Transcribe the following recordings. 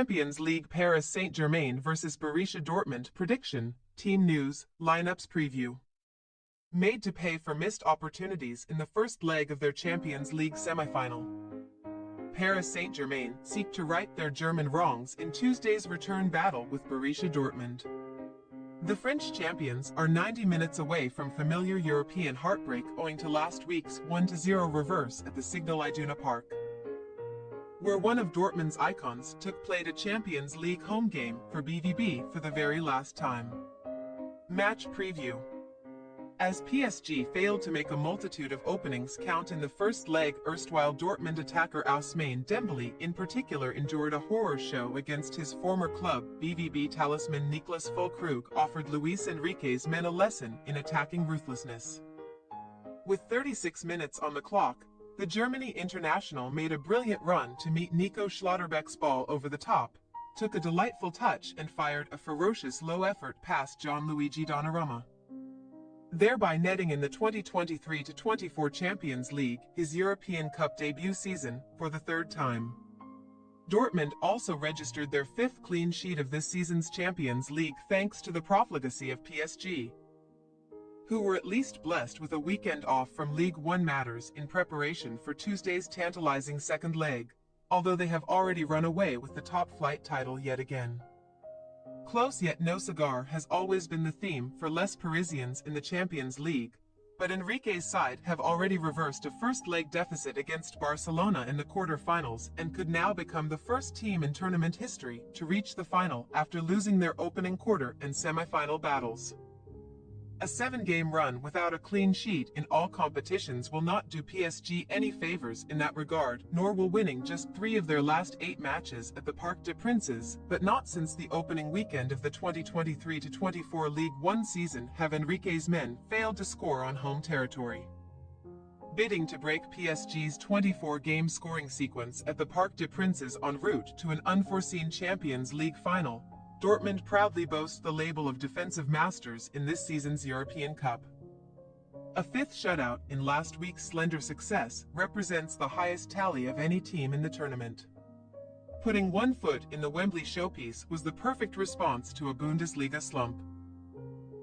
Champions League Paris Saint-Germain vs Borussia Dortmund prediction, team news, lineups preview. Made to pay for missed opportunities in the first leg of their Champions League semi-final. Paris Saint-Germain seek to right their German wrongs in Tuesday's return battle with Borussia Dortmund. The French champions are 90 minutes away from familiar European heartbreak owing to last week's 1-0 reverse at the Signal Iduna Park, where one of Dortmund's icons played a Champions League home game for BVB for the very last time. Match preview. As PSG failed to make a multitude of openings count in the first leg, erstwhile Dortmund attacker Ousmane Dembele in particular endured a horror show against his former club. BVB talisman Niklas Füllkrug offered Luis Enrique's men a lesson in attacking ruthlessness. With 36 minutes on the clock, the Germany international made a brilliant run to meet Nico Schlotterbeck's ball over the top, took a delightful touch and fired a ferocious low-effort pass Gianluigi Donnarumma, thereby netting in the 2023-24 Champions League his European Cup debut season for the third time. Dortmund also registered their fifth clean sheet of this season's Champions League thanks to the profligacy of PSG, who were at least blessed with a weekend off from League One matters in preparation for Tuesday's tantalizing second leg, although they have already run away with the top-flight title yet again. Close yet no cigar has always been the theme for Les Parisiens in the Champions League, but Enrique's side have already reversed a first-leg deficit against Barcelona in the quarter-finals and could now become the first team in tournament history to reach the final after losing their opening quarter and semi-final battles. A 7-game run without a clean sheet in all competitions will not do PSG any favors in that regard, nor will winning just 3 of their last 8 matches at the Parc des Princes, but not since the opening weekend of the 2023-24 League One season have Enrique's men failed to score on home territory. Bidding to break PSG's 24-game scoring sequence at the Parc des Princes en route to an unforeseen Champions League final, Dortmund proudly boasts the label of defensive masters in this season's European Cup. A 5th shutout in last week's slender success represents the highest tally of any team in the tournament. Putting one foot in the Wembley showpiece was the perfect response to a Bundesliga slump,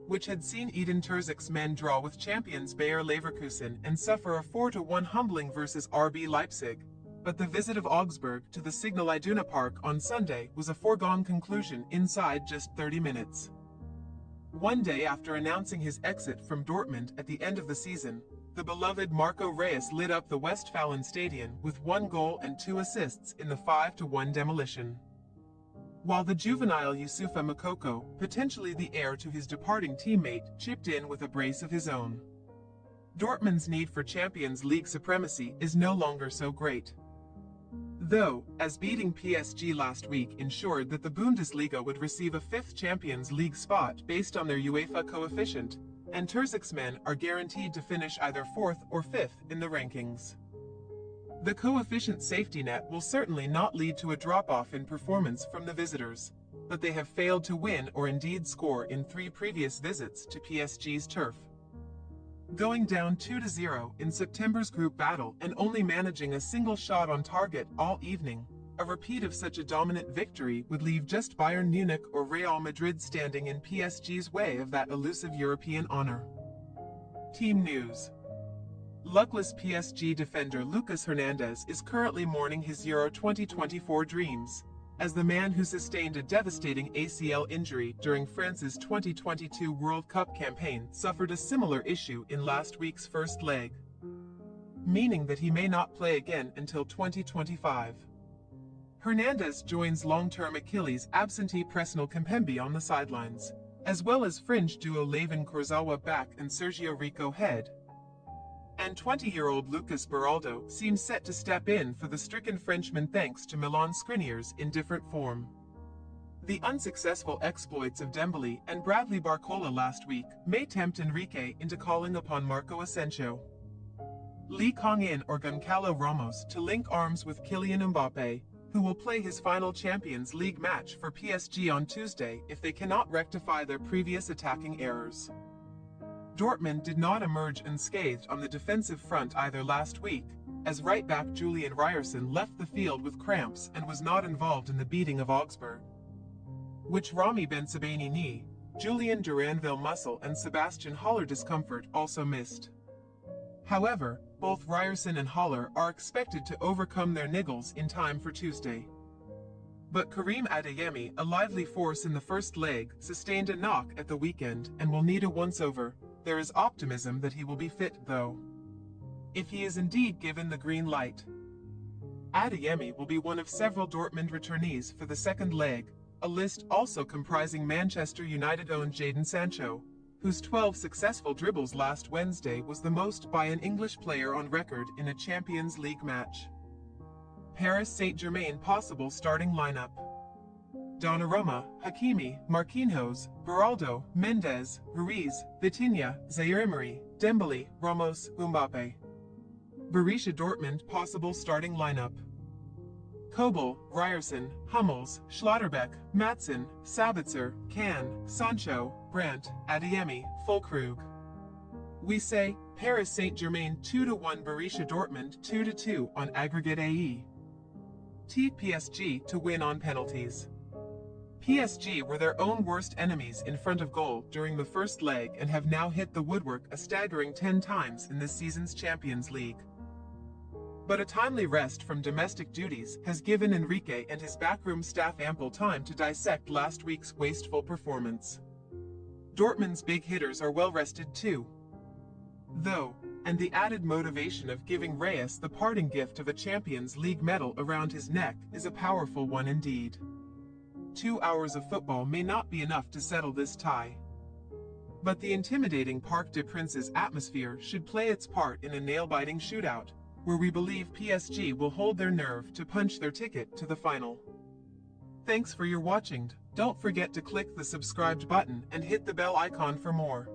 which had seen Edin Terzic's men draw with champions Bayer Leverkusen and suffer a 4-1 humbling versus RB Leipzig. But the visit of Augsburg to the Signal Iduna Park on Sunday was a foregone conclusion inside just 30 minutes. One day after announcing his exit from Dortmund at the end of the season, the beloved Marco Reus lit up the Westfalenstadion with 1 goal and 2 assists in the 5-1 demolition, while the juvenile Youssoufa Moukoko, potentially the heir to his departing teammate, chipped in with a brace of his own. Dortmund's need for Champions League supremacy is no longer so great, though, as beating PSG last week ensured that the Bundesliga would receive a 5th Champions League spot based on their UEFA coefficient, and Terzic's men are guaranteed to finish either 4th or 5th in the rankings. The coefficient safety net will certainly not lead to a drop-off in performance from the visitors, but they have failed to win or indeed score in 3 previous visits to PSG's turf, going down 2-0 in September's group battle and only managing a single shot on target all evening. A repeat of such a dominant victory would leave just Bayern Munich or Real Madrid standing in PSG's way of that elusive European honor. Team news. Luckless PSG defender Lucas Hernandez is currently mourning his Euro 2024 dreams, as the man who sustained a devastating ACL injury during France's 2022 World Cup campaign suffered a similar issue in last week's first leg, meaning that he may not play again until 2025. Hernandez joins long-term Achilles absentee Presnel Kimpembe on the sidelines, as well as fringe duo Layvin Kurzawa back and Sergio Rico head. And 20-year-old Lucas Beraldo seems set to step in for the stricken Frenchman thanks to Milan Skriniar's indifferent form. The unsuccessful exploits of Dembele and Bradley Barcola last week may tempt Enrique into calling upon Marco Asensio, Lee Kang-in or Goncalo Ramos to link arms with Kylian Mbappe, who will play his final Champions League match for PSG on Tuesday if they cannot rectify their previous attacking errors. Dortmund did not emerge unscathed on the defensive front either last week, as right-back Julian Ryerson left the field with cramps and was not involved in the beating of Augsburg. Which Rami Bensebaini knee, Julian Duranville muscle and Sebastian Haller discomfort also missed. However, both Ryerson and Haller are expected to overcome their niggles in time for Tuesday. But Karim Adeyemi, a lively force in the first leg, sustained a knock at the weekend and will need a once-over. There is optimism that he will be fit, though. If he is indeed given the green light, Adeyemi will be one of several Dortmund returnees for the second leg, a list also comprising Manchester United-owned Jadon Sancho, whose 12 successful dribbles last Wednesday was the most by an English player on record in a Champions League match. Paris Saint-Germain possible starting lineup: Donnarumma, Hakimi, Marquinhos, Beraldo, Mendes, Ruiz, Vitinha, Zaire-Emery, Dembele, Ramos, Mbappe. Borussia Dortmund possible starting lineup: Kobel, Ryerson, Hummels, Schlotterbeck, Maatsen, Sabitzer, Can, Sancho, Brandt, Adeyemi, Füllkrug. We say, Paris Saint-Germain 2-1 Borussia Dortmund 2-2 on aggregate AE. PSG to win on penalties. PSG were their own worst enemies in front of goal during the first leg and have now hit the woodwork a staggering 10 times in this season's Champions League. But a timely rest from domestic duties has given Enrique and his backroom staff ample time to dissect last week's wasteful performance. Dortmund's big hitters are well rested too, though, and the added motivation of giving Reyes the parting gift of a Champions League medal around his neck is a powerful one indeed. 2 hours of football may not be enough to settle this tie, but the intimidating Parc des Princes atmosphere should play its part in a nail-biting shootout, where we believe PSG will hold their nerve to punch their ticket to the final. Thanks for your watching. Don't forget to click the subscribed button and hit the bell icon for more.